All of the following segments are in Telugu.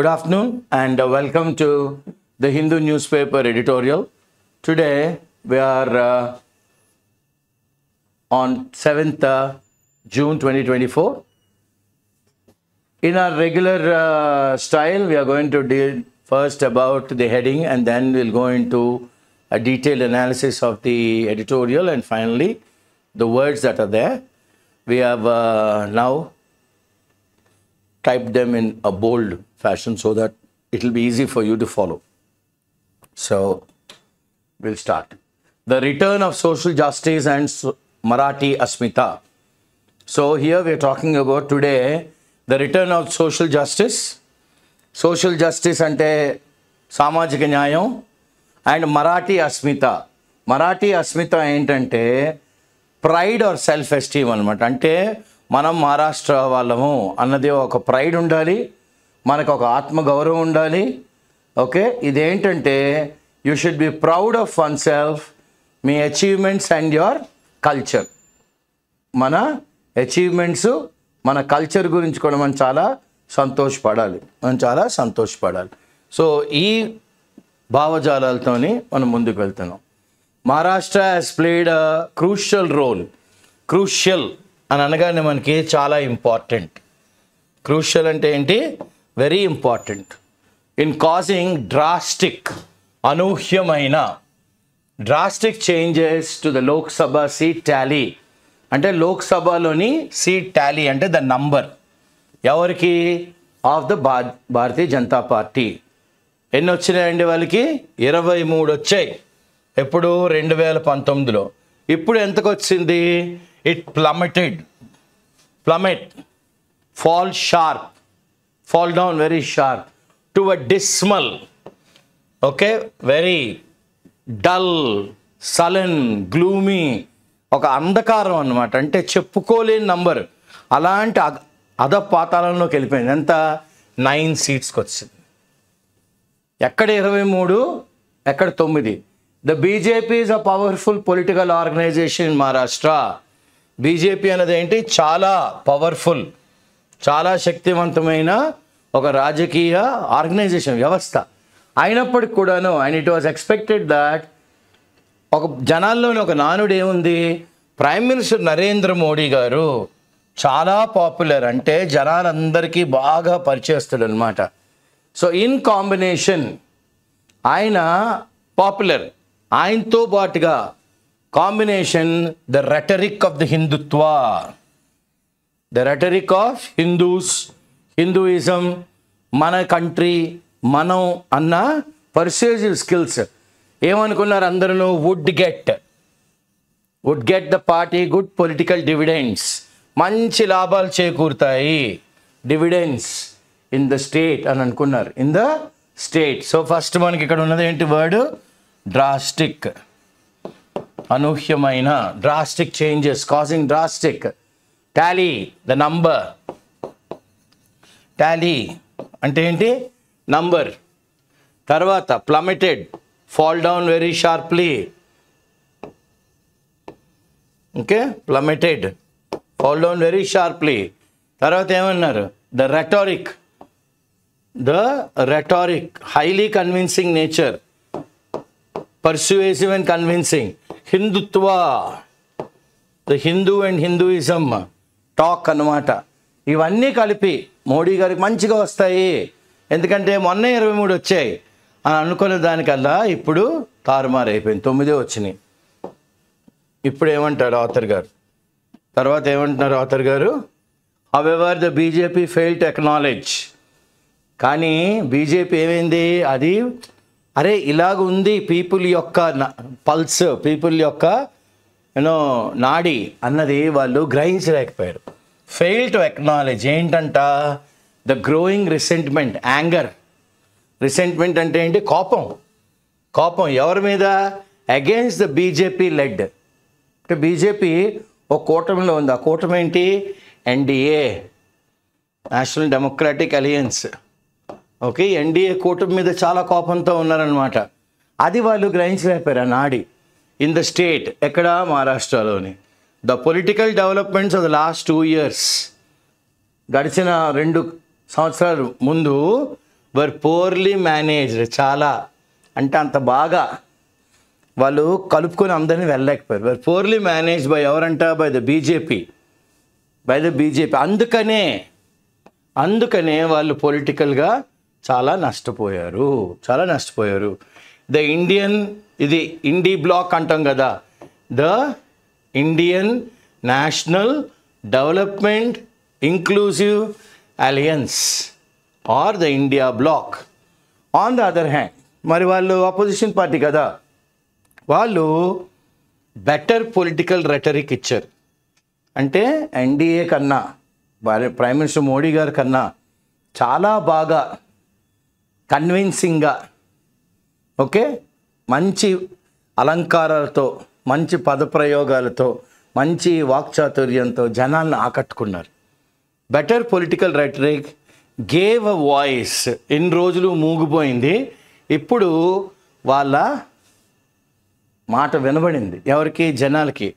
Good afternoon and welcome to the Hindu newspaper editorial. Today we are on 7th June 2024. In our regular style, we are going to deal first about the heading and then we'll go into a detailed analysis of the editorial and finally the words that are there. We have now typed them in a bold fashion so that it will be easy for you to follow. So we'll start. The return of social justice and Marathi Asmita. So here we are talking about today the return of social justice. Social justice ante samajika nyayam and Marathi Asmita. Marathi Asmita ఏంటంటే ప్రైడ్ ఆర్ సెల్ఫ్ ఎస్టీమ్ అనమాట. అంటే మనం మహారాష్ట్ర వాళ్ళము అన్నది ఒక ప్రైడ్ ఉండాలి, మనకు ఒక ఆత్మగౌరవం ఉండాలి. ఓకే, ఇదేంటంటే you should be proud of one self, me achievements and your culture. మన అచీవ్మెంట్స్, మన కల్చర్ గురించి కూడా మనం చాలా సంతోషపడాలి. సో ఈ భావజాలాలతోని మనం ముందుకు వెళ్తున్నాం. Maharashtra has played a crucial role. Crucial అని అనగానే మనకి చాలా ఇంపార్టెంట్. క్రూషియల్ అంటే ఏంటి? Very important. In causing drastic, అనూహ్యమైన drastic changes to the Lok Sabha seat tally. అంటే లోక్సభలోని సీట్ టాలీ అంటే ద నంబర్ ఎవరికి? Of the Bharatiya Janata party. ఎన్ని వచ్చినాయండి వాళ్ళకి? 23 వచ్చాయి. ఎప్పుడు? 2019లో. ఇప్పుడు ఎంతకు వచ్చింది? It plummet, fall down very sharp to a dismal, okay, very dull, sullen, gloomy, ఒక అంధకారం అన్నమాట. అంటే చెప్పుకోలేని నంబర్. అలాంటి అధపాతాళంలోకి వెళ్ళిపోయింది. ఎంత? 9 సీట్స్కి వచ్చింది. ఎక్కడ 23, ఎక్కడ 9. The BJP is a powerful political organization in Maharashtra. BJP అనేది ఏంటి? చాలా పవర్ఫుల్, చాలా శక్తివంతమైన ఒక రాజకీయ ఆర్గనైజేషన్, వ్యవస్థ. అయినప్పటికి కూడాను and it was expected that ఒక జనాల్లోని ఒక నానుడు ఏముంది? ప్రైమ్ మినిస్టర్ నరేంద్ర మోడీ గారు చాలా పాపులర్, అంటే జనాలందరికీ బాగా పరిచయస్తుడు అనమాట. సో ఇన్ కాంబినేషన్ ఆయన పాపులర్, ఆయనతో పాటుగా combination the rhetoric of the Hindutva, the rhetoric of Hinduism, మన కంట్రీ, మనం అన్న పర్సుయేసివ్ స్కిల్స్. ఏమనుకున్నారు అందరూ? Would get the party good political dividends, మంచి లాభాలు చేకూరుతాయి, డివిడెండ్స్ ఇన్ ద స్టేట్ అని అనుకున్నారు. In the state. So first మనకి ఇక్కడ ఉన్నది ఏంటి వర్డ్? డ్రాస్టిక్, అనూహ్యమైన, drastic changes, causing drastic. Tally, the number. Tally అంటే ఏంటి? నంబర్. తర్వాత ప్లమెటెడ్, fall down very sharply. Okay, plummeted, fall down very sharply. తర్వాత ఏమన్నారు? The rhetoric, highly convincing nature, persuasive and convincing. Hindutva, the Hindu and Hinduism talk అన్నమాట. ఇవన్నీ కలిపి మోడీ గారికి మంచిగా వస్తాయి. ఎందుకంటే మొన్న 23 వచ్చాయి అని అనుకునే దానికల్లా ఇప్పుడు తారుమారు అయిపోయింది. 9 వచ్చినాయి. ఇప్పుడు ఏమంటారు ఆథర్ గారు? తర్వాత ఏమంటున్నారు ఆథర్ గారు? However the BJP fail to acknowledge. కానీ బీజేపీ ఏమైంది? అది అరే ఇలాగ ఉంది పీపుల్ యొక్క పల్స్, పీపుల్ యొక్క నాడి అన్నది వాళ్ళు గ్రహించలేకపోయారు. ఫెయిల్ టు అక్నాలెడ్జ్ ఏంటంట? The growing resentment, anger. Resentment అంటే ఏంటి? కోపం ఎవరి మీద? Against the BJP led. అంటే బీజేపీ ఒక కూటమిలో ఉంది. ఆ కూటమి ఏంటి? NDA, national democratic alliance. Okay, NDA కూటమి మీద చాలా కోపంతో ఉన్నారనమాట. అది వాళ్ళు గ్రహించలేకపోయారు. ఆ నాడి ఇన్ ద స్టేట్. ఎక్కడ? మహారాష్ట్రలోని. The political developments of the last 2 years, గడిచిన 2 సంవత్సరాలు ముందు వర్ పోర్లీ మేనేజ్డ్. చాలా అంటే అంత బాగా వాళ్ళు కలుపుకొని అందరినీ వెళ్ళలేకపోయారు. వర్ పోర్లీ మేనేజ్డ్ బై ఎవరంట? By the BJP. అందుకనే వాళ్ళు పొలిటికల్గా చాలా నష్టపోయారు. ద ఇండియన్, ఇది ఇండి బ్లాక్ అంటాం కదా, the Indian National development Inclusive Alliance or the India bloc. On the other hand, మరి వాళ్ళు అపోజిషన్ పార్టీ కదా, వాళ్ళు బెటర్ పొలిటికల్ రెటరిక్ ఇచ్చారు. అంటే ఎన్డీఏ కన్నా, ప్రైమ్ మినిస్టర్ మోడీ గారి కన్నా చాలా బాగా కన్విన్సింగ్గా, ఓకే, మంచి అలంకారాలతో, మంచి పదప్రయోగాలతో, మంచి వాక్చాతుర్యంతో జనాలను ఆకట్టుకున్నారు. Better political rhetoric gave a voice. ఎన్ని రోజులు మూగిపోయింది, ఇప్పుడు వాళ్ళ మాట వినబడింది. ఎవరికి? జనాలకి.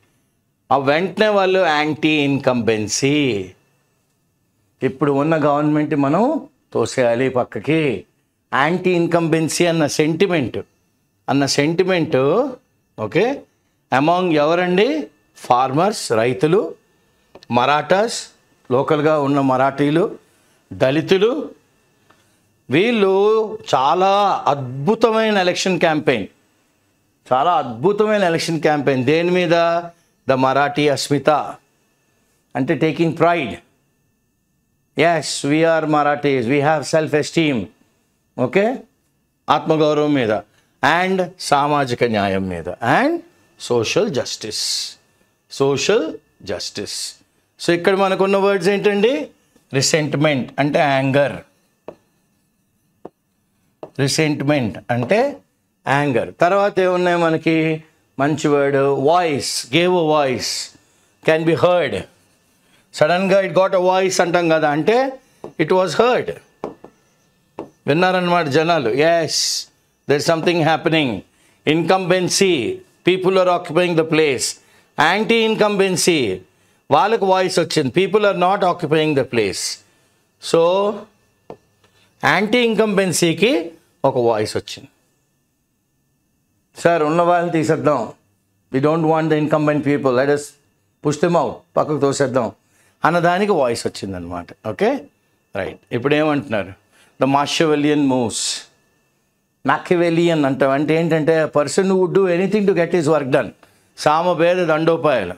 ఆ వెంటనే వాళ్ళు యాంటీ ఇన్కంబెన్సీ, ఇప్పుడు ఉన్న గవర్నమెంట్ మనం తోసేయాలి పక్కకి, యాంటీ ఇన్కంబెన్సీ అన్న సెంటిమెంట్ ఓకే, అమాంగ్ ఎవరండి? ఫార్మర్స్, రైతులు, మరాఠాస్, లోకల్గా ఉన్న మరాఠీలు, దళితులు, వీళ్ళు చాలా అద్భుతమైన ఎలక్షన్ క్యాంపెయిన్. దేని మీద? ద మరాఠీ అస్మిత, అంటే taking pride. Yes, we are Marathis, we have self esteem, okay, ఆత్మగౌరవం మీద, అండ్ సామాజిక న్యాయం మీద, అండ్ సోషల్ జస్టిస్. సో ఇక్కడ మనకున్న వర్డ్స్ ఏంటండి? రిసెంట్మెంట్ అంటే యాంగర్, తర్వాత ఏమున్నాయి మనకి? మంచి word voice, gave a voice, can be heard. సడన్గా ఇట్ గాట్ అ వాయిస్ అంటాం కదా, అంటే ఇట్ వాజ్ హర్డ్, విన్నారన్నమాట జనాలు. Yes, there is something happening. Incumbency, people are occupying the place. Anti incumbency, వాళ్ళకు వాయిస్ వచ్చింది, people are not occupying the place. So anti ఇన్కంబెన్సీకి ఒక వాయిస్ వచ్చింది. సార్ ఉన్న వాళ్ళని తీసేద్దాం, we don't want the incumbent people, let us push them out, పక్కకు తోసేద్దాం అన్నదానికి వాయిస్ వచ్చిందనమాట. Okay, right. ఇప్పుడు ఏమంటున్నారు? The Machiavellian moves. మ్యాకివెలియన్ అంటాం అంటే ఏంటంటే person would do anything to get his work done. సామభేద దండోపాయాలు,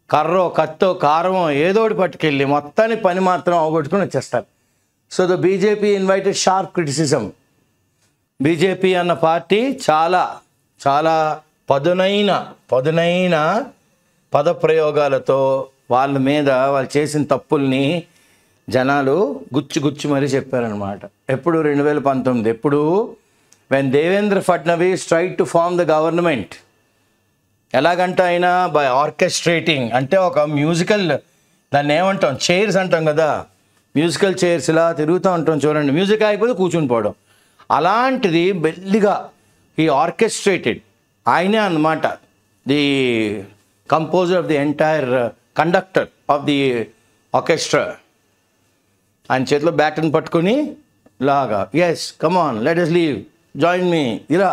కర్రో, కత్తో, కారమో ఏదోటి పట్టుకెళ్ళి మొత్తాన్ని పని మాత్రం అవగొట్టుకుని వచ్చేస్తారు. So the BJP invited sharp criticism. BJP అన్న పార్టీ చాలా పదునైన పదప్రయోగాలతో వాళ్ళ మీద వాళ్ళు చేసిన తప్పుల్ని జనాలు గుచ్చి మరీ చెప్పారనమాట. ఎప్పుడు? 2019. ఎప్పుడు? When Devendra Fadnavis tried to form the government. ఎలాగంటే ఆయన బై ఆర్కెస్ట్రేటింగ్, అంటే ఒక మ్యూజికల్, దాన్ని ఏమంటాం, చైర్స్ అంటాం కదా, మ్యూజికల్ చైర్స్ ఇలా తిరుగుతూ ఉంటాం చూడండి, మ్యూజిక్ అయిపోతే కూర్చుని పోవడం. అలాంటిది మెల్లిగా ఈ ఆర్కెస్ట్రేటెడ్, ఆయనే అన్నమాట the composer of the entire, conductor of the orchestra. ఆయన చేతిలో బ్యాటన్ పట్టుకుని లాగా, yes come on let us leave, join me, ఇలా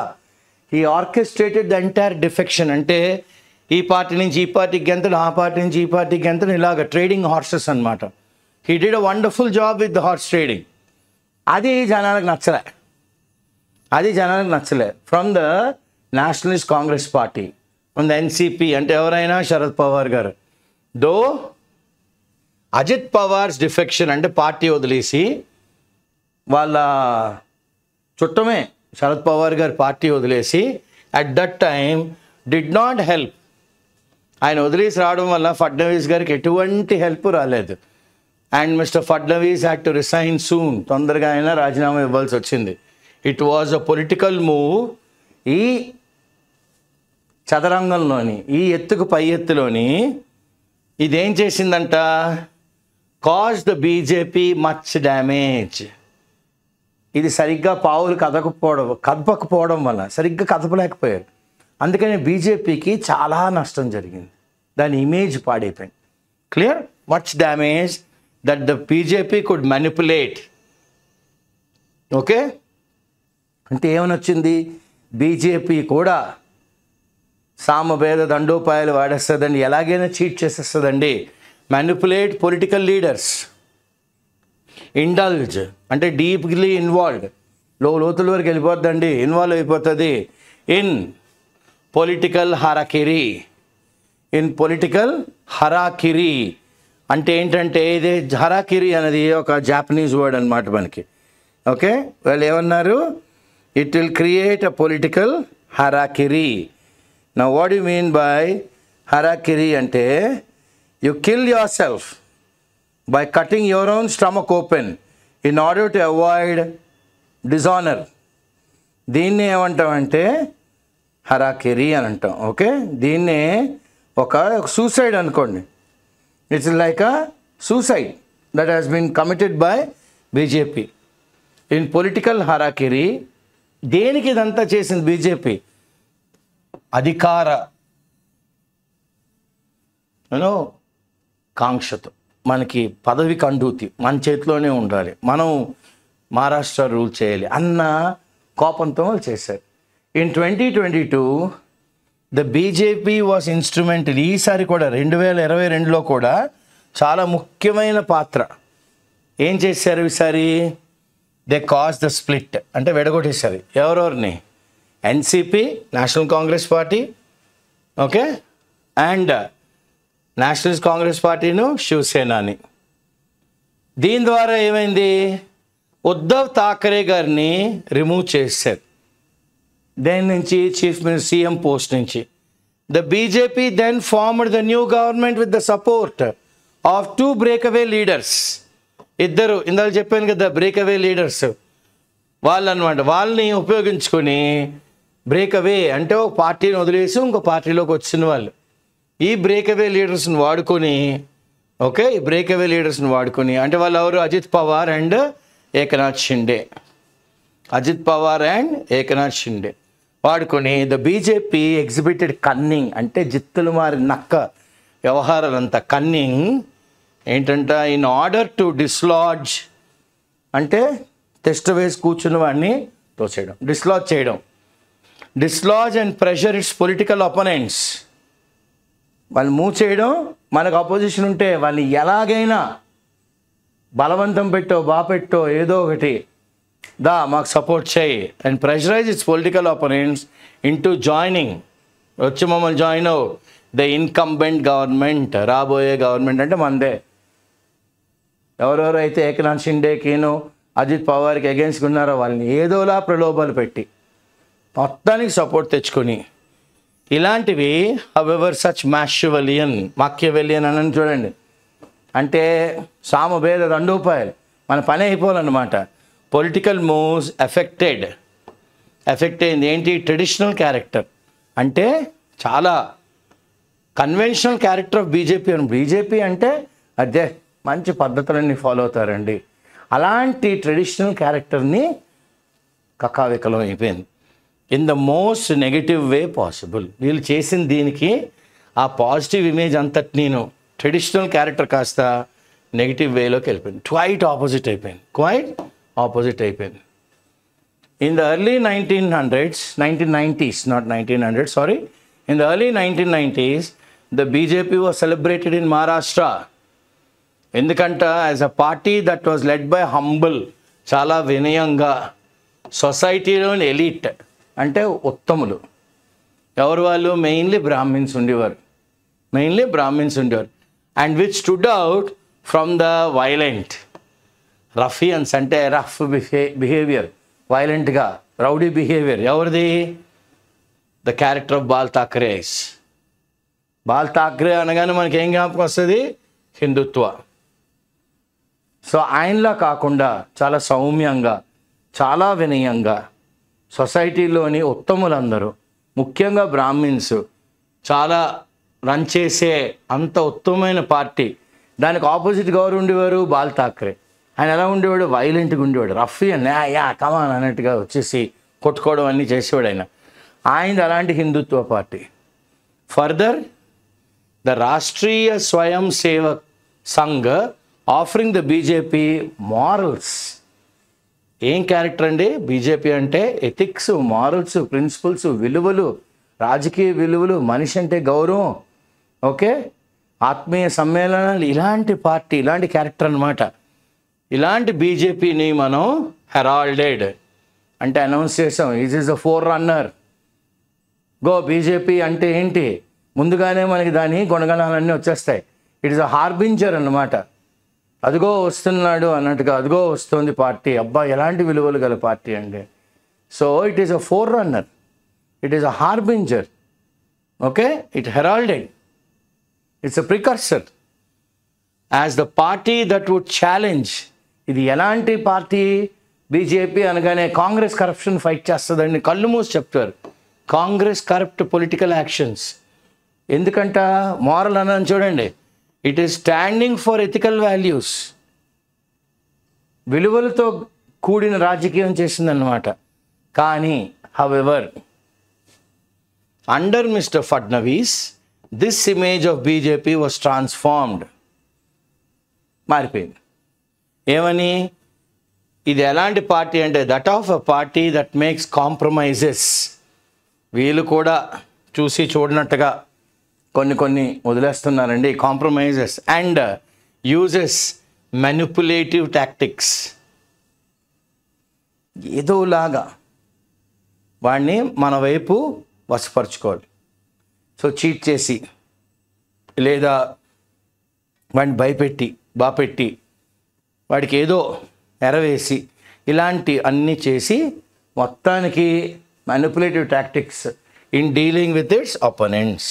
ఈ ఆర్కెస్ట్రేటెడ్ ద ఎంటైర్ డిఫెక్షన్. అంటే ఈ పార్టీ నుంచి ఈ పార్టీకి గెంతడం, ఆ పార్టీ నుంచి ఈ పార్టీకి గెంతడం, ఇలాగ ట్రేడింగ్ హార్సెస్ అనమాట. He did a wonderful job with the horse trading. అది జనాలకు నచ్చలే. From the Nationalist Congress party, from the NCP, అంటే ఎవరైనా శరద్ పవార్ గారు. దో అజిత్ పవార్స్ డిఫెక్షన్, అంటే పార్టీ వదిలేసి వాళ్ళ చుట్టమే శరద్ పవార్ గారు పార్టీ వదిలేసి, at that time did not help. ఆయన వదిలేసి రావడం వల్ల ఫడ్నవీస్ గారికి ఎటువంటి హెల్ప్ రాలేదు. And mister Fadnavis had to resign soon. తొందరగా ఆయన రాజీనామా ఇవ్వాల్సి వచ్చింది. It was a political move. ఈ చదరంగంలోని, ఈ ఎత్తుకు పై ఎత్తులోని ఇదేం చేసిందంట? Cause the BJP much damage. ఇది సరిగ్గా పావులు కదపకపోవడం వల్ల సరిగ్గా కదపలేకపోయారు. అందుకని బీజేపీకి చాలా నష్టం జరిగింది, దాని ఇమేజ్ పాడైపోయింది. Clear? Much damage that the BJP could manipulate okay, అంటే ఏమని వచ్చింది? బీజేపీ కూడా సామభేద దండోపాయాలు వాడేస్తుందండి, ఎలాగైనా చీట్ చేసేస్తుందండి. మ్యానిపులేట్ పొలిటికల్ లీడర్స్, ఇండల్జ్ అంటే డీప్లీ ఇన్వాల్వ్డ్, లోతుల వరకు వెళ్ళిపోద్దండి, ఇన్వాల్వ్ అయిపోతుంది in political harakiri. In political harakiri అంటే ఏంటంటే, ఇది హరాకిరీ అనేది ఒక జాపనీస్ వర్డ్ అనమాట మనకి. ఓకే, వాళ్ళు ఏమన్నారు? It will create a political harakiri. Now what you mean by harakiri అంటే, you kill yourself by cutting your own stomach open in order to avoid dishonor. దీన్ని ఏమంటామంటే హరాకిరీ అని అంటాం. ఓకే, దీన్నే ఒక సూసైడ్ అనుకోండి. It's like a suicide that has been committed by BJP in political harakiri. దేనికి ఇదంతా చేసింది బీజేపీ? అధికార కాంక్షతో, మనకి పదవి కండూతి మన చేతిలోనే ఉండాలి, మనం మహారాష్ట్ర రూల్ చేయాలి అన్న కోపంతో చేశారు. In 2022 the BJP was instrumental. ఈసారి కూడా 2022లో కూడా చాలా ముఖ్యమైన పాత్ర. ఏం చేశారు ఈసారి? దే కాజ్ ద స్ప్లిట్, అంటే విడగొట్టేశారు. ఎవరెవరిని? NCP, national congress party, okay, and nationalist congress పార్టీను, శివసేనాని. దీని ద్వారా ఏమైంది? ఉద్ధవ్ థాకరే గారిని రిమూవ్ చేశారు దేని నుంచి? చీఫ్ మినిస్టర్, సీఎం పోస్ట్ నుంచి. The BJP then formed the new government with the support of 2 breakaway leaders. ఇద్దరు ఇందాక చెప్పాను కదా, బ్రేక్అవే లీడర్స్ వాళ్ళు అనమాట. వాళ్ళని ఉపయోగించుకొని, బ్రేక్అవే అంటే ఒక పార్టీని వదిలేసి ఇంకో పార్టీలోకి వచ్చిన వాళ్ళు, ఈ బ్రేక్అవే లీడర్స్ని వాడుకొని, ఓకే, ఈ బ్రేక్అవే లీడర్స్ని వాడుకొని, అంటే వాళ్ళు ఎవరు? అజిత్ పవార్ అండ్ ఏకనాథ్ షిండే. అజిత్ పవార్ అండ్ ఏకనాథ్ షిండే వాడుకొని ద బీజేపీ ఎగ్జిబిటెడ్ కన్నింగ్, అంటే జిత్తులు మారి నక్క వ్యవహారాలంతా కన్నింగ్ ఏంటంట, ఇన్ ఆర్డర్ టు డిస్లాడ్జ్, అంటే టెస్ట్ వేసి కూర్చున్న వాడిని తోసేయడం, డిస్లాడ్జ్ చేయడం. Dislodge and pressure it's political opponents. వాళ్ళు మూవ్ చేయడం, మనకు అపోజిషన్ ఉంటే వాళ్ళని ఎలాగైనా బలవంతం పెట్టో బాపెట్టో ఏదో ఒకటి మాకు సపోర్ట్ చేయి and pressurise it's political opponents into joining, వచ్చి మమ్మల్ని జాయిన్ అవ్వు ద ఇన్కంబెంట్ గవర్నమెంట్. రాబోయే గవర్నమెంట్ అంటే మనదే. ఎవరెవరైతే ఏకనాథ్ షిండేకిను అజిత్ పవార్కి అగేన్స్ట్గా ఉన్నారో వాళ్ళని ఏదోలా ప్రలోభాలు పెట్టి మొత్తానికి సపోర్ట్ తెచ్చుకొని, ఇలాంటివి హవెవర్ సచ్ మాక్యవెలియన్ అని చూడండి, అంటే సామభేద దండోపాయాలు, మన పని అయిపోవాలన్నమాట. పొలిటికల్ మూవ్స్ ఎఫెక్ట్ అయింది ఏంటి? ట్రెడిషనల్ క్యారెక్టర్, అంటే చాలా కన్వెన్షనల్ క్యారెక్టర్ ఆఫ్ బీజేపీ అని. బీజేపీ అంటే అదే మంచి పద్ధతులన్నీ ఫాలో అవుతారండి, అలాంటి ట్రెడిషనల్ క్యారెక్టర్ని కకావికలం అయిపోయింది in the most negative way possible. వీళ్ళు చేసిన దీనికి ఆ పాజిటివ్ ఇమేజ్ అంతటి నేను ట్రెడిషనల్ క్యారెక్టర్ కాస్త నెగిటివ్ వేలోకి వెళ్ళిపోయింది, క్వైట్ ఆపోజిట్ అయిపోయింది. In the early 1990s, not 1900, sorry, in the early 1990s, the BJP was celebrated in Maharashtra. ఎందుకంటే as a party that was led by humble, చాలా వినయంగా, సొసైటీలోని ఎలీట్ అంటే ఉత్తములు. ఎవరు వాళ్ళు? మెయిన్లీ బ్రాహ్మిన్స్ ఉండేవారు. And which stood out from the violent ruffians, అంటే రఫ్ బిహేవియర్, వైలెంట్గా రౌడీ బిహేవియర్. ఎవరిది? The character of Bal Thackeray అనగానే మనకి ఏం జ్ఞాపకం వస్తుంది? హిందుత్వ. సో ఆయనలా కాకుండా చాలా సౌమ్యంగా, చాలా వినయంగా, సొసైటీలోని ఉత్తములందరూ, ముఖ్యంగా బ్రాహ్మిన్స్ చాలా రన్ చేసే అంత ఉత్తమమైన పార్టీ. దానికి ఆపోజిట్గా ఎవరు ఉండేవారు? బాల్ ఠాక్రే. ఆయన ఎలా ఉండేవాడు? వైలెంట్గా ఉండేవాడు, రఫియన్, కమాన్ అన్నట్టుగా వచ్చేసి కొట్టుకోవడం అన్నీ చేసేవాడు ఆయన. ఆయనది అలాంటి హిందుత్వ పార్టీ. ఫర్దర్ ద రాష్ట్రీయ స్వయం Sevak Sangh offering the BJP morals. ఏం క్యారెక్టర్ అండి బీజేపీ అంటే? ఎథిక్స్, మారల్స్, ప్రిన్సిపల్స్, విలువలు, రాజకీయ విలువలు, మనిషి అంటే గౌరవం, ఓకే, ఆత్మీయ సమ్మేళనాలు, ఇలాంటి పార్టీ, ఇలాంటి క్యారెక్టర్ అనమాట. ఇలాంటి బీజేపీని మనం హెరాల్డెడ్ అంటే అనౌన్స్ చేసాం. Is the four runner. Go BJP అంటే ఏంటి? ముందుగానే మనకి దాని గుణగణాలన్నీ వచ్చేస్తాయి. ఇట్ ఈస్ అ హార్బింజర్ అన్నమాట. అదిగో వస్తున్నాడు అన్నట్టుగా, అదిగో వస్తుంది పార్టీ. అబ్బా ఎలాంటి విలువలు గల పార్టీ అండి. So it is a forerunner, it is a harbinger, okay, it heralded, it's a precursor as the party that would challenge. ఇది ఎలాంటి పార్టీ? బీజేపీ అనగానే కాంగ్రెస్ కరప్షన్ ఫైట్ చేస్తుందండి కళ్ళు మూసి చెప్తారు. Congress corrupt political actions. ఎందుకంట మోరల్ అన్నాను చూడండి. It is standing for ethical values. విలువలతో కూడిన రాజకీయం చేసిందన్నమాట. కానీ however under mister Fadnavis this image of BJP was transformed. మారిపోయింది. ఏమని? ఇది ఎలాంటి పార్టీ అంటే that of a party that makes compromises. వీళ్ళు కూడా చూసి చూడనట్టుగా కొన్ని వదిలేస్తున్నారండి compromises. And uses manipulative tactics. ఏదోలాగా వాడిని మన వైపు వశపరుచుకోవాలి. సో చీట్ చేసి, లేదా వాడిని భయపెట్టి, బాపెట్టి, వాడికి ఏదో ఎరవేసి, ఇలాంటి అన్నీ చేసి మొత్తానికి manipulative tactics in dealing with its opponents.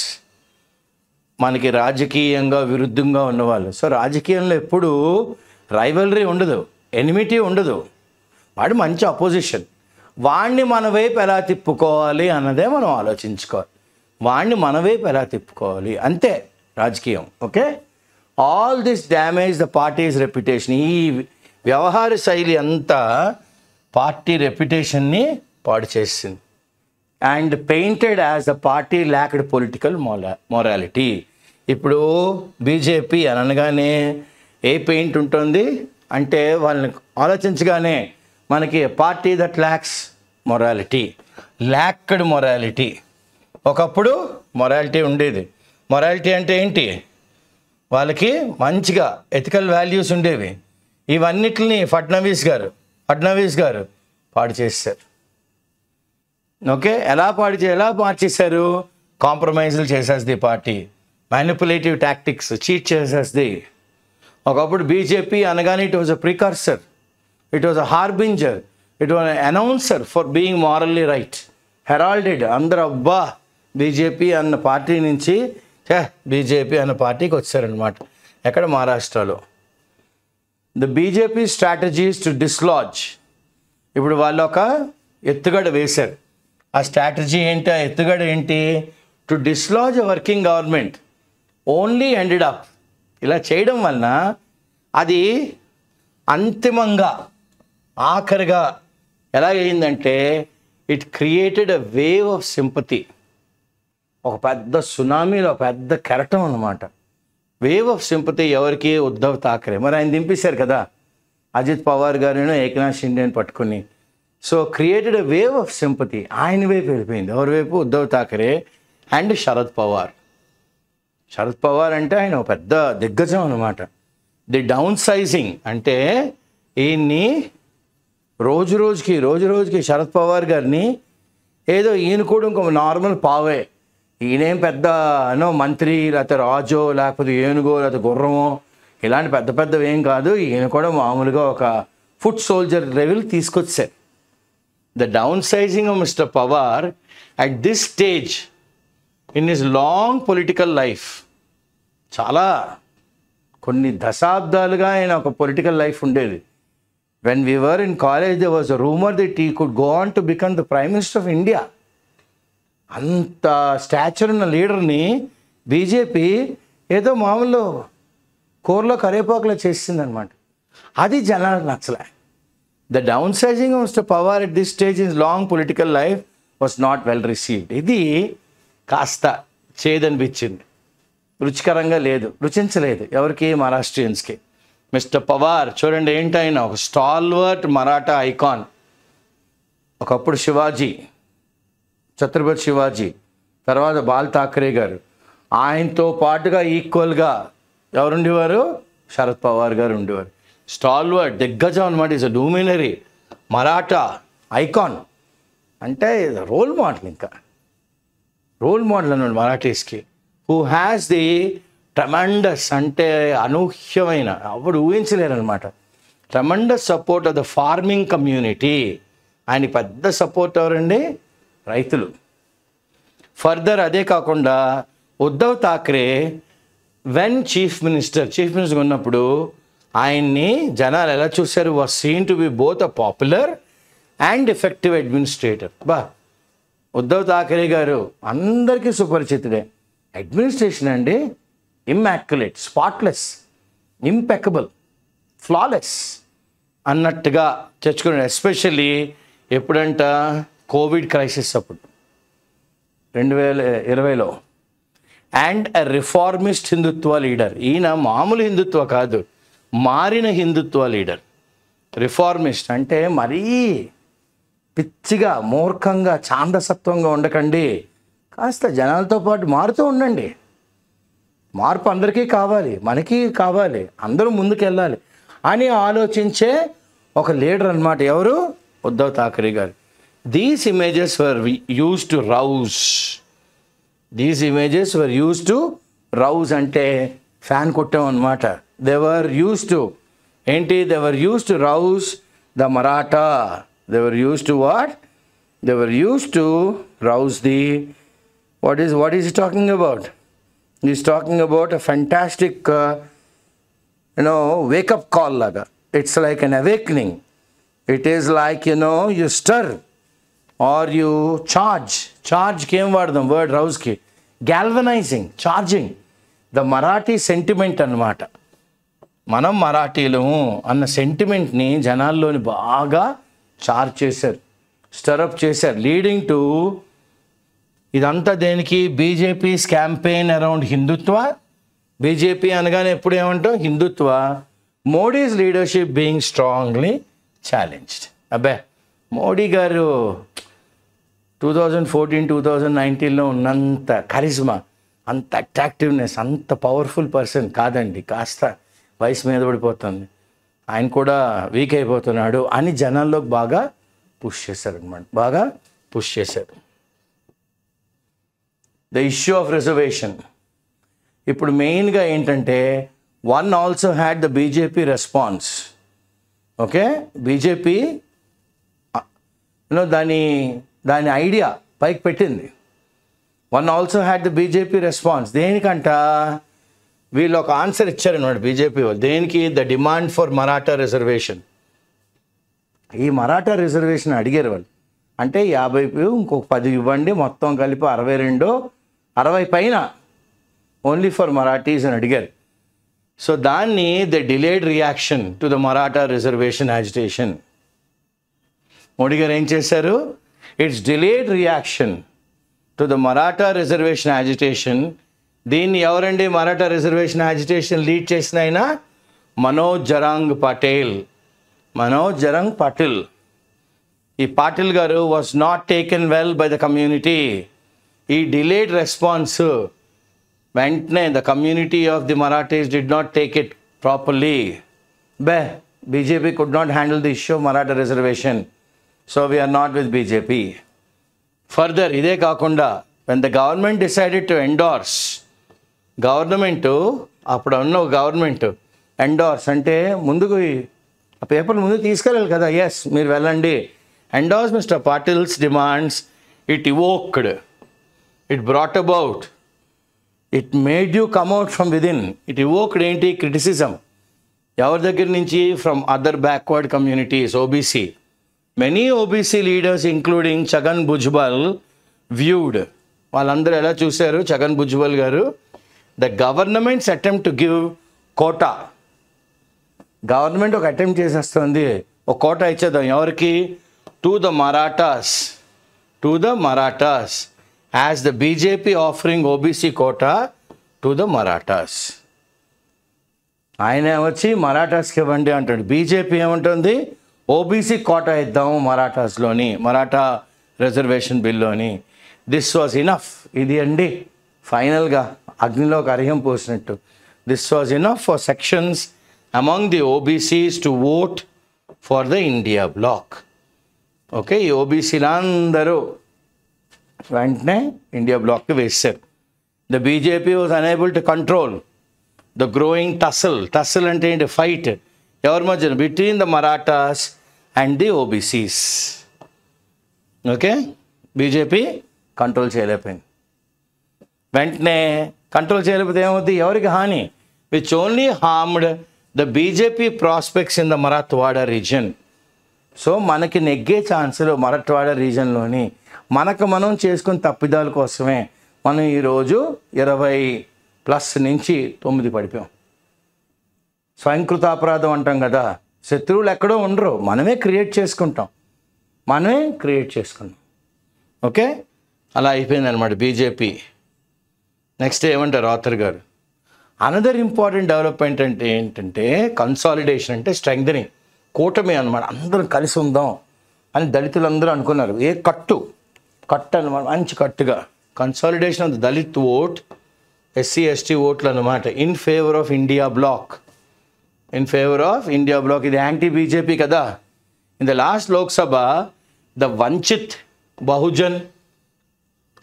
మనకి రాజకీయంగా విరుద్ధంగా ఉన్నవాళ్ళు. సో రాజకీయంలో ఎప్పుడూ రైవలరీ ఉండదు, ఎనిమిటీ ఉండదు. వాడు మంచి అపోజిషన్. వాడిని మన వైపు ఎలా తిప్పుకోవాలి అన్నదే మనం ఆలోచించుకోవాలి. వాడిని మన వైపు ఎలా తిప్పుకోవాలి, అంతే రాజకీయం. Okay, all this damage the parties reputation. ఈ వ్యవహార శైలి అంతా పార్టీ రెప్యుటేషన్ని పాడు చేసింది. And painted as the party lacked political morality. ఇప్పుడు బీజేపీ అని అనగానే ఏ పెయింట్ ఉంటుంది అంటే వాళ్ళని ఆలోచించగానే మనకి party that lakhs morality, lacked morality. ఒకప్పుడు మొరాలిటీ ఉండేది. మొరాలిటీ అంటే ఏంటి? వాళ్ళకి మంచిగా ఎథికల్ వాల్యూస్ ఉండేవి. ఇవన్నిటిని ఫడ్నవీస్ గారు పాడు చేశారు. ఓకే, ఎలా మార్చేశారు? కాంప్రమైజులు చేసేది పార్టీ, మ్యానిపులేటివ్ టాక్టిక్స్, చీట్ చేసేది. ఒకప్పుడు బీజేపీ అనగానే it was a precursor, it was a harbinger, it was announcer for being morally right, heralded. అందరూ అబ్బా బీజేపీ అన్న పార్టీ నుంచి బీజేపీ అన్న పార్టీకి వచ్చారనమాట. ఎక్కడ? మహారాష్ట్రలో. The BJP strategies to dislodge. ఇప్పుడు వాళ్ళు ఒక ఎత్తుగడ వేశారు. ఆ స్ట్రాటజీ ఏంటి? ఆ ఎత్తుగడ ఏంటి? To dislodge a working government only ended up. ఇలా చేయడం వలన అది అంతిమంగా ఆఖరిగా ఎలాగైందంటే it created a wave of sympathy. ఒక పెద్ద సునామీలో పెద్ద కెరటం అన్నమాట. వేవ్ ఆఫ్ సింపతి ఎవరికి? ఉద్ధవ్ ఠాక్రే. మరి ఆయన దింపేశారు కదా అజిత్ పవార్ గారిను, ఏకనాథ్ షిండేని పట్టుకుని. So created a wave of sympathy. ఆయన వైపు వెళ్ళిపోయింది. ఎవరి వైపు? ఉద్ధవ్ ఠాక్రే అండ్ శరద్ పవార్. శరద్ పవార్ అంటే ఆయన ఒక పెద్ద దిగ్గజం అనమాట. ది డౌన్ సైజింగ్ అంటే ఈయన్ని రోజు రోజుకి శరద్ పవార్ గారిని ఏదో ఈయన కూడా ఇంకొక నార్మల్ పావే, ఈయనేం పెద్ద మంత్రి లేకపోతే రాజో లేకపోతే ఏనుగో లేకపోతే గుర్రమో ఇలాంటి పెద్దవి ఏం కాదు. ఈయన కూడా మామూలుగా ఒక ఫుట్ సోల్జర్ లెవెల్ తీసుకొచ్చారు. The down sizing of mister Pawar at this stage in his long political life, చాలా కొన్ని దశాబ్దాలుగా ఆయన ఒక పొలిటికల్ లైఫ్ ఉండేది. When we were in college they was a rumour that he could go on to become the prime minister of India. అంత స్టాచర్ ఉన్న లీడర్ని బీజేపీ ఏదో మామూలు కూరలో కరేపాకులో చేసిందనమాట. అది జనాలకు నచ్చలే. The down sizing of mister Pawar at this stage in long political life was not well received. ఇది కాస్త చేదనిపించింది, రుచికరంగా లేదు, రుచించలేదు ఎవరికి? మహారాష్ట్రియన్స్కి. మిస్టర్ పవార్ చూడండి, ఏంటైనా ఒక స్టాల్వర్ట్ మరాఠా ఐకాన్. ఒకప్పుడు శివాజీ, ఛత్రపతి శివాజీ, తర్వాత బాల్ ఠాక్రే గారు, ఆయనతో పాటుగా ఈక్వల్గా ఎవరుండేవారు? శరద్ పవార్ గారు ఉండేవారు. స్టాల్వర్ట్, దిగ్గజం అనమాట. Is a luminary Maratha icon, అంటే రోల్ మోడల్. ఇంకా రోల్ మోడల్ అన్నమాట మరాఠీస్కి. హూ హ్యాస్ ది ట్రమండస్, అంటే అనూహ్యమైన, అప్పుడు ఊహించలేరు అనమాట, tremendous support of the farming community. ఆయనకి పెద్ద సపోర్ట్ ఎవరండి? రైతులు. ఫర్దర్ అదే కాకుండా Uddhav Thackeray when chief minister ఉన్నప్పుడు ఆయన్ని జనాలు ఎలా చూశారు? Was seen to be both a popular and effective administrator. Uddhav Thackeray గారు అందరికీ సుపరిచితుడే. అడ్మినిస్ట్రేషన్ అండి ఇమ్మాక్యులేట్, స్పాట్లెస్, ఇంపెకబుల్, ఫ్లాలెస్ అన్నట్టుగా తెచ్చుకున్నాడు. ఎస్పెషల్లీ ఎప్పుడంట? కోవిడ్ క్రైసిస్ అప్పుడు 2020లో. And a reformist Hindutva leader. ఈయన మామూలు హిందుత్వ కాదు, మారిన హిందుత్వ లీడర్. రిఫార్మిస్ట్ అంటే మరీ పిచ్చిగా, మూర్ఖంగా, ఛాందసత్వంగా ఉండకండి, కాస్త జనాలతో పాటు మారుతూ ఉండండి. మార్పు అందరికీ కావాలి, మనకి కావాలి, అందరూ ముందుకెళ్ళాలి అని ఆలోచించే ఒక లీడర్ అన్నమాట. ఎవరు? ఉద్ధవ్ ఠాక్రే గారు. These images were use to Rouse. These images were use to Rouse అంటే ఫ్యాన్ కొట్టాం అనమాట. దే వర్ యూజ్ టు ఏంటి? They were use to Rouse the Maratha. They were use to what? They were use to Rouse the what is he talking about? He's talking about a fantastic wake up call laga. It's like an awakening. It is like you stir or you charge came vaadam word rouse ki, galvanizing, charging the Marathi sentiment annamata. మనం మరాఠీలము అన్న సెంటిమెంట్ని జనాల్లోని బాగా చార్జ్ చేశారు, స్టరప్ చేశారు, లీడింగ్ టు ఇదంతా దేనికి? BJP's campaign around Hindutva. BJP అనగానే ఎప్పుడు ఏమంటాం? Hindutva. Modi's leadership being strongly challenged. అబ్బే, మోడీ గారు 2014-2019లో ఉన్నంత కరిజ్మా, అంత అట్రాక్టివ్నెస్, అంత పవర్ఫుల్ పర్సన్ కాదండి. కాస్త వయసు మీద పడిపోతుంది, ఆయన కూడా వీక్ అయిపోతున్నాడు అని జనాల్లోకి బాగా పుష్ చేశారు అనమాట. బాగా పుష్ చేశారు. ద ఇష్యూ ఆఫ్ రిజర్వేషన్ ఇప్పుడు మెయిన్గా ఏంటంటే, one also had the BJP response. Okay, BJP దాని ఐడియా పైకి పెట్టింది. One also had the BJP response. దేనికంట? వీళ్ళు ఒక ఆన్సర్ ఇచ్చారనమాట బీజేపీ వాళ్ళు. దేనికి? The demand for Maratha reservation. ఈ మరాఠా రిజర్వేషన్ అడిగారు వాళ్ళు. అంటే 50 ఇంకొక 10 ఇవ్వండి, మొత్తం కలిపి 60 పైన ఓన్లీ ఫర్ మరాఠీస్ అని అడిగారు. సో దాన్ని the delayed reaction to the Maratha reservation agitation. Modi గారు ఏం చేశారు? It's delayed reaction to the Maratha reservation agitation. దీన్ని ఎవరండి మరాఠా రిజర్వేషన్ యాజిటేషన్ లీడ్ చేసిన ఆయన? మనోజ్ జరాంగ్ పాటిల్. ఈ పాటిల్ గారు was not taken well by the community. ఈ డిలేడ్ రెస్పాన్స్ వెంటనే the community of the Marathis did not take it properly. BJP could not handle the issue of Maratha reservation. So we are not with BJP. Further ఇదే కాకుండా when the government decided to endorse, అప్పుడు ఉన్న గవర్నమెంట్ ఎండోర్స్ అంటే ముందుకు ఆ పేపర్లు ముందుకు తీసుకెళ్ళాలి కదా. ఎస్, మీరు వెళ్ళండి. Endorse mister Patil's demands. It evoked, it brought about, it made you come out from within. It evoked ఏంటి? క్రిటిసిజం. ఎవరి దగ్గర నుంచి? From other backward communities, OBC. Many OBC leaders including Chhagan Bhujbal viewed. వాళ్ళందరూ ఎలా చూశారు? ఛగన్ భుజ్బల్ గారు, the government's attempt to give quota. Government ఒక అటెంప్ట్ చేసేస్తుంది, ఒక కోటా ఇచ్చేద్దాం. ఎవరికి? To the Marathas. As the BJP offering OBC quota to the Marathas. ఆయన వచ్చి మరాఠాస్కి ఇవ్వండి అంటాడు. బీజేపీ ఏమంటుంది, ఓబీసీ కోటా ఇద్దాము మరాఠాస్లోని, మరాఠా రిజర్వేషన్ బిల్లోని. This was enough. ఇది అండి ఫైనల్గా అగ్నిలోకి అర్హ్యం పోసినట్టు. This was enough for sections among the OBCs to vote for the India bloc. Okay, ఈ ఓబీసీలు అందరూ వెంటనే ఇండియా బ్లాక్కి వేశారు. The BJP was unable to control the growing tussle అంటే ఏంటి, ఫైట్ ఎవరి మధ్యన, between the Marathas and the OBCs. Okay, BJP control చేయలేకపోయింది. వెంటనే కంట్రోల్ చేయలేకపోతే ఏమవుతుంది, ఎవరికి హాని, which only harmed the BJP prospects in the Marathwada reason. So మనకి నెగ్గే ఛాన్సులు మరాఠ్వాడా రీజన్లోని మనకు మనం చేసుకున్న తప్పిదాల కోసమే మనం ఈరోజు 20+ నుంచి 9 పడిపోయాం. స్వయంకృత అపరాధం అంటాం కదా, శత్రువులు ఎక్కడో ఉండరు, మనమే క్రియేట్ చేసుకుంటాం. ఓకే, అలా అయిపోయిందనమాట బీజేపీ. నెక్స్ట్ ఏమంటారు ఆథర్ గారు, అనదర్ ఇంపార్టెంట్ డెవలప్మెంట్ అంటే ఏంటంటే కన్సాలిడేషన్, అంటే స్ట్రెంగ్థనింగ్, కూటమి అనమాట. అందరం కలిసి ఉందాం అని దళితులందరూ అనుకున్నారు. ఏ కట్టు అనమాట, మంచి కట్టుగా. Consolidation of the Dalit vote, SC ST ఓట్లు అనమాట, in favour of India bloc. ఇది యాంటీ బీజేపీ కదా. In the last Lok Sabha the Vanchit Bahujan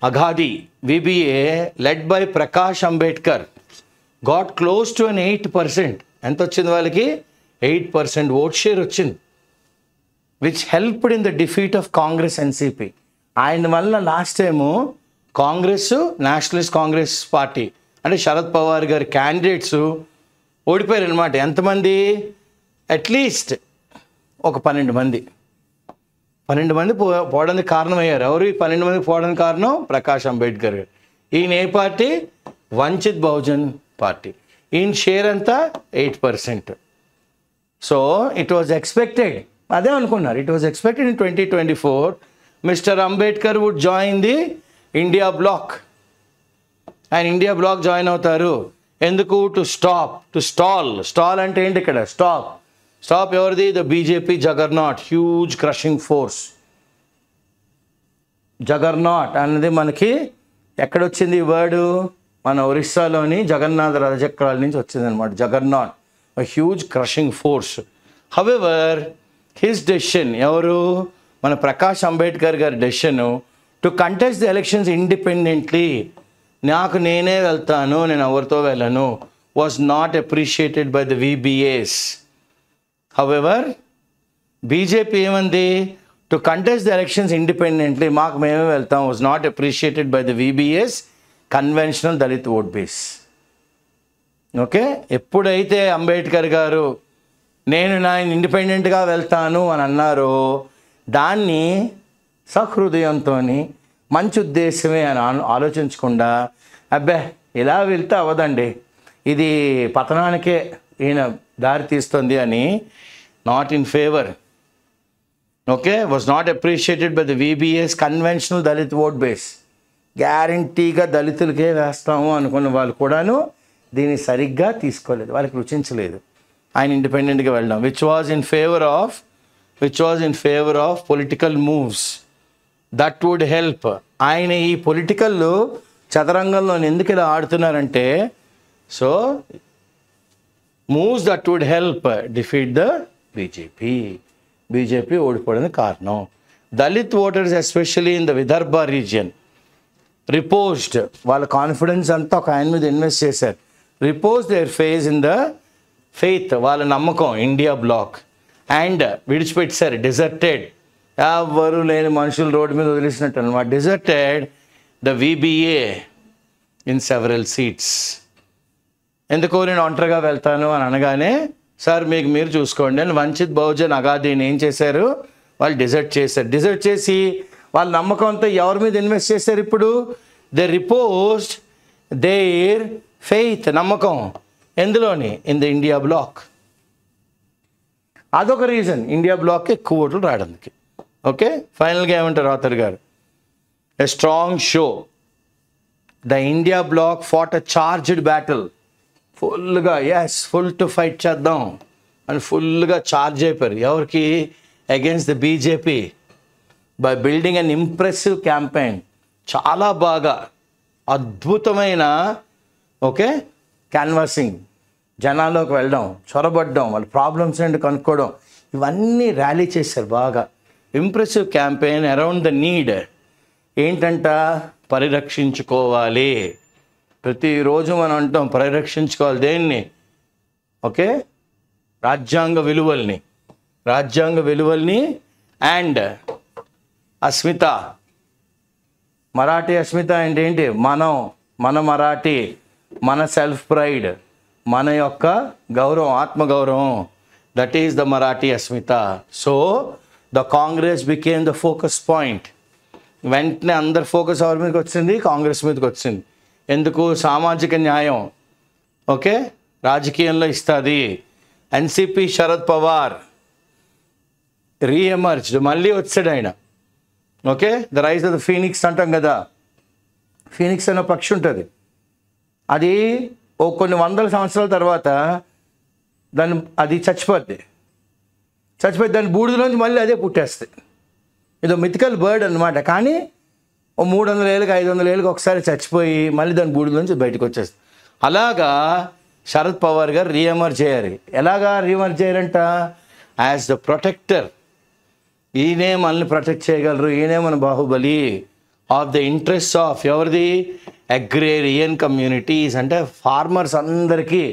Aghadi VBA led by Prakash Ambedkar got close to an 8%. ఎంత వచ్చింది వాళ్ళకి, 8% ఓట్ షేర్ వచ్చింది, which helped in the defeat of Congress NCP. ఆయన వల్ల last time Congress, Nationalist Congress party అంటే శరద్ పవార్ గారి క్యాండిడేట్స్ ఓడిపోయారు అనమాట. ఎంతమంది, అట్లీస్ట్ ఒక 12 మంది పోవడానికి కారణమయ్యారు. ఎవరు ఈ 12 మంది పోవడానికి కారణం, ప్రకాష్ అంబేద్కర్ గారు. ఈయన ఏ పార్టీ, వంచిత్ బహుజన్ పార్టీ. ఈయన షేర్ అంతా 8%. సో ఇట్ వాజ్ ఎక్స్పెక్టెడ్, అదే అనుకున్నారు, it was expected in 2024 mister Ambedkar would join the India bloc. ఆయన ఇండియా బ్లాక్ జాయిన్ అవుతారు. ఎందుకు, స్టాల్ అంటే ఏంటి ఇక్కడ, స్టాప్ ఎవరిది, the BJP juggernaut, huge crushing force. Juggernaut అనేది మనకి ఎక్కడొచ్చింది ఈ వర్డు, మన ఒరిస్సాలోని జగన్నాథ రథచక్రాల నుంచి వచ్చిందనమాట. Juggernaut, huge crushing force. However his decision, ఎవరు, మన ప్రకాష్ అంబేద్కర్ గారి డెసిషను to contest the elections independently, నాకు నేనే వెళ్తాను, నేను ఎవరితో వెళ్ళను, was not appreciated by the VBAs. However BJP ఏమంది, to contest the elections independently, మాకు మేమే వెళ్తాం, was not appreciated by the VBAs, conventional Dalit vote base. Okay, ఎప్పుడైతే అంబేద్కర్ గారు నేను ఇండిపెండెంట్గా వెళ్తాను అని అన్నారో, దాన్ని సహృదయంతో మంచి ఉద్దేశమే అని ఆలోచించకుండా, అబ్బే ఇలా వెళ్తే అవ్వదండి, ఇది పతనానికే ఈయన దారి తీస్తుంది అని, not in favour. Okay, was not appreciated by the VBAs, conventional Dalit vote base. గ్యారంటీగా దళితులకే వేస్తాము అనుకున్న వాళ్ళు కూడాను దీన్ని సరిగ్గా తీసుకోలేదు, వాళ్ళకి రుచించలేదు ఆయన ఇండిపెండెంట్గా వెళ్ళడం, which was in favour of political moves that would help. ఆయన ఈ పొలిటికల్ చదరంగంలో ఎందుకు ఇలా ఆడుతున్నారంటే, so moves that would help defeat the BJP ఓడిపోవడానికి కారణం. Dalit voters especially in the Vidarbha region reposed, వాళ్ళ కాన్ఫిడెన్స్ అంతా ఒక ఆయన మీద ఇన్వెస్ట్ చేశారు. రిపోజ్ దేర్ ఫెయిత్, వాళ్ళ నమ్మకం ఇండియా బ్లాక్, అండ్ విడిచిపెట్టారు. డిజర్టెడ్, ఎవరు లేని మనుషులు రోడ్డు మీద వదిలేసినట్టు అనమాట. Deserted the VBA in several seats. ఎందుకో నేను ఒంటరిగా వెళ్తాను అని అనగానే, సార్ మీకు మీరు చూసుకోండి అని వంచిత్ బహుజన్ అఘాదీని ఏం చేశారు, వాళ్ళు డిజర్ట్ చేసి వాళ్ళ నమ్మకంతో ఎవరి మీద ఇన్వెస్ట్ చేశారు. ఇప్పుడు దే రిపోజ్డ్ దేర్ ఫెయిత్, నమ్మకం ఎందులోని, ఇన్ ద ఇండియా బ్లాక్. అదొక రీజన్ ఇండియా బ్లాక్కి ఎక్కువ ఓట్లు రావడానికి. ఓకే, ఫైనల్గా ఏమంటారు ఆథర్ గారు, a strong show the India bloc fought a charged battle ఫుల్గా ఫుల్ టు ఫైట్ చేద్దాం అని ఫుల్గా ఛార్జ్ అయిపోయారు. ఎవరికి? Against the BJP by building an impressive campaign. చాలా బాగా అద్భుతమైన క్యాన్వాసింగ్, జనాల్లోకి వెళ్ళడం, చొరబడడం, వాళ్ళ ప్రాబ్లమ్స్ ఏంటి కనుక్కోవడం, ఇవన్నీ ర్యాలీ చేశారు బాగా. Impressive campaign around the need ఏంటంట? పరిరక్షించుకోవాలి. ప్రతిరోజు మనం అంటాం పరిరక్షించుకోవాలి. దేన్ని? రాజ్యాంగ విలువల్ని అండ్ అస్మిత, మరాఠీ అస్మిత అంటే ఏంటి? మన మరాఠీ, మన సెల్ఫ్ ప్రైడ్, మన యొక్క గౌరవం, ఆత్మగౌరవం, that is the Marathi Asmita. So the Congress became the focus point. వెంటనే అందరు ఫోకస్ ఎవరి మీదకి వచ్చింది? కాంగ్రెస్ మీదకి వచ్చింది. ఎందుకు? సామాజిక న్యాయం రాజకీయంలో ఇస్తుంది. ఎన్సిపి శరద్ పవార్ రీఎమర్జ్డ్, మళ్ళీ వచ్చాడు ఆయన. The rise of the phoenix అంటాం కదా. ఫీనిక్స్ అనే పక్షి ఉంటుంది, అది కొన్ని వందల సంవత్సరాల తర్వాత అది చచ్చిపోద్ది, దాని బూడిదలోంచి మళ్ళీ అదే పుట్టేస్తుంది. ఇదో మిథికల్ బర్డ్ అనమాట. కానీ 300 ఏళ్ళకి 500 ఏళ్ళకి ఒకసారి చచ్చిపోయి మళ్ళీ దాని బూడిదలోంచి బయటకు వచ్చేస్తుంది. అలాగా శరద్ పవార్ గారు రీఎమర్జ్ అయ్యారు. ఎలాగా రీఎమర్జ్ అయ్యారంట? As the protector. ఈయనే మనల్ని ప్రొటెక్ట్ చేయగలరు, ఈయనే మన Baahubali of the interest of ఎవరిది? Agrarian communities. అంటే ఫార్మర్స్ అందరికీ,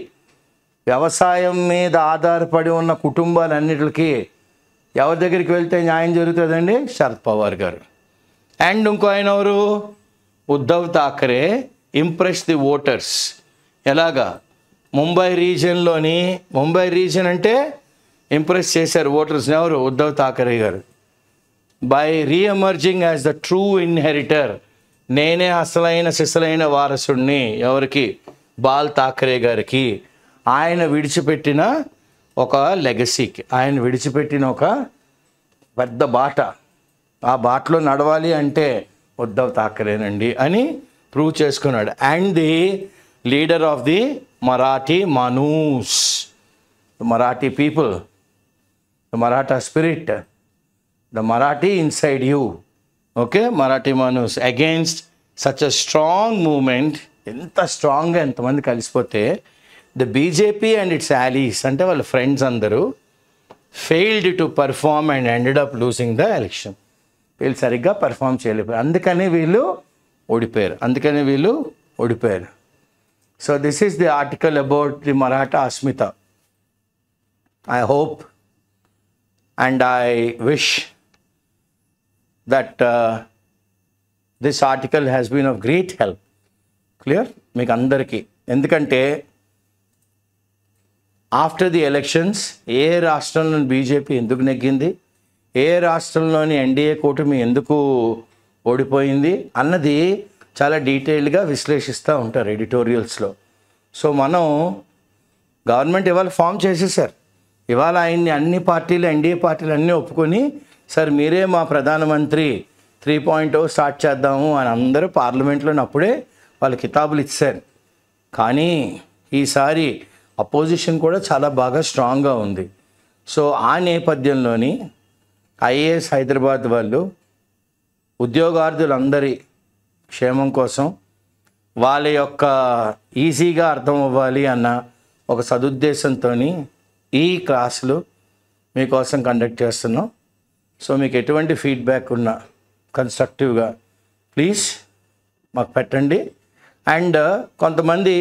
వ్యవసాయం మీద ఆధారపడి ఉన్న కుటుంబాలన్నిటికీ ఎవరి దగ్గరికి వెళ్తే న్యాయం జరుగుతుందండి? శరద్ పవార్ గారు. అండ్ ఇంకో ఆయన ఎవరు? Uddhav Thackeray impress the voters. ఎలాగా? ముంబై రీజియన్ అంటే ఇంప్రెస్ చేశారు ఓటర్స్ని. ఎవరు? ఉద్ధవ్ థాకరే గారు. By reemerging as the true inheritor. నేనే అసలైన సిసలైన వారసుడిని. ఎవరికి? బాల్ థాకరే గారికి. ఆయన విడిచిపెట్టిన ఒక లెగసీకి, ఆయన విడిచిపెట్టిన ఒక పెద్ద బాట, ఆ బాటలో నడవాలి అంటే ఉద్ధవ్ థాకరేనండి అని ప్రూవ్ చేసుకున్నాడు. And the leader of the Marathi manoos, Marathi people, the Maratha spirit, the Marathi inside you. Marathi manoos against such a strong moment. ఎంత స్ట్రాంగ్గా ఎంతమంది కలిసిపోతే the BJP and its allies అంటే వాళ్ళ ఫ్రెండ్స్ అందరూ failed to perform and ended up losing the election. వీళ్ళు సరిగ్గా పర్ఫామ్ చేయలేకపోయారు, అందుకని వీళ్ళు ఓడిపోయారు. So this is the article about the Maratha asmita. I hope and I wish that this article has been of great help. Clear మీకు అందరికీ. ఎందుకంటే ఆఫ్టర్ ది ఎలక్షన్స్ ఏ రాష్ట్రంలోని బీజేపీ ఎందుకు నెగ్గింది, ఏ రాష్ట్రంలోని ఎన్డీఏ కూటమి ఎందుకు ఓడిపోయింది అన్నది చాలా డీటెయిల్డ్గా విశ్లేషిస్తూ ఉంటారు ఎడిటోరియల్స్లో. సో మనం గవర్నమెంట్ ఇవాళ ఫామ్ చేసేసారు. ఇవాళ ఆయన్ని అన్ని పార్టీలు, ఎన్డీఏ పార్టీలు అన్నీ ఒప్పుకొని, సార్ మీరే మా ప్రధానమంత్రి 3.0 స్టార్ట్ చేద్దాము అని అందరూ పార్లమెంట్లో అప్పుడే వాళ్ళు కితాబులు ఇచ్చారు. కానీ ఈసారి అపోజిషన్ కూడా చాలా బాగా స్ట్రాంగ్గా ఉంది. సో ఆ నేపథ్యంలోని ఐఏఎస్ హైదరాబాద్ వాళ్ళు ఉద్యోగార్థులందరి క్షేమం కోసం, వాళ్ళ యొక్క ఈజీగా అర్థం అవ్వాలి అన్న ఒక సదుద్దేశంతో ఈ క్లాసులు మీకోసం కండక్ట్ చేస్తున్నాం. సో మీకు ఎటువంటి ఫీడ్బ్యాక్ ఉన్నా కన్స్ట్రక్టివ్గా ప్లీజ్ మాకు పెట్టండి. అండ్ కొంతమంది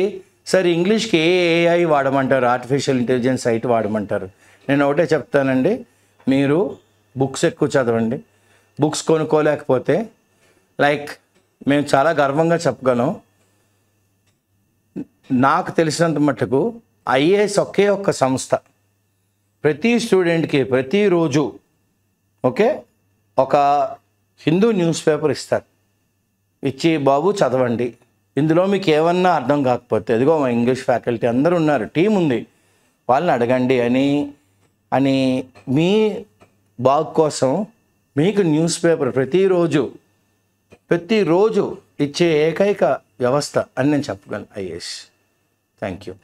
సార్ ఇంగ్లీష్కి ఏఐ వాడమంటారు, ఆర్టిఫిషియల్ ఇంటెలిజెన్స్ సైట్ వాడమంటారు. నేను ఒకటే చెప్తానండి, మీరు బుక్స్ ఎక్కువ చదవండి. బుక్స్ కొనుక్కోలేకపోతే మేము చాలా గర్వంగా చెప్పగలం, నాకు తెలిసినంత మట్టుకు ఐఏఎస్ ఒకే ఒక్క సంస్థ ప్రతి స్టూడెంట్కి ప్రతిరోజు ఒక హిందూ న్యూస్ పేపర్ ఇస్తారు. ఇచ్చి బాబు చదవండి, ఇందులో మీకు ఏమన్నా అర్థం కాకపోతే ఇదిగో మా ఇంగ్లీష్ ఫ్యాకల్టీ అందరూ ఉన్నారు, టీం ఉంది, వాళ్ళని అడగండి అని మీ బాగు కోసం మీకు న్యూస్ పేపర్ ప్రతిరోజు ఇచ్చే ఏకైక వ్యవస్థ అని నేను చెప్పగలను ఐఏఎస్. Thank you.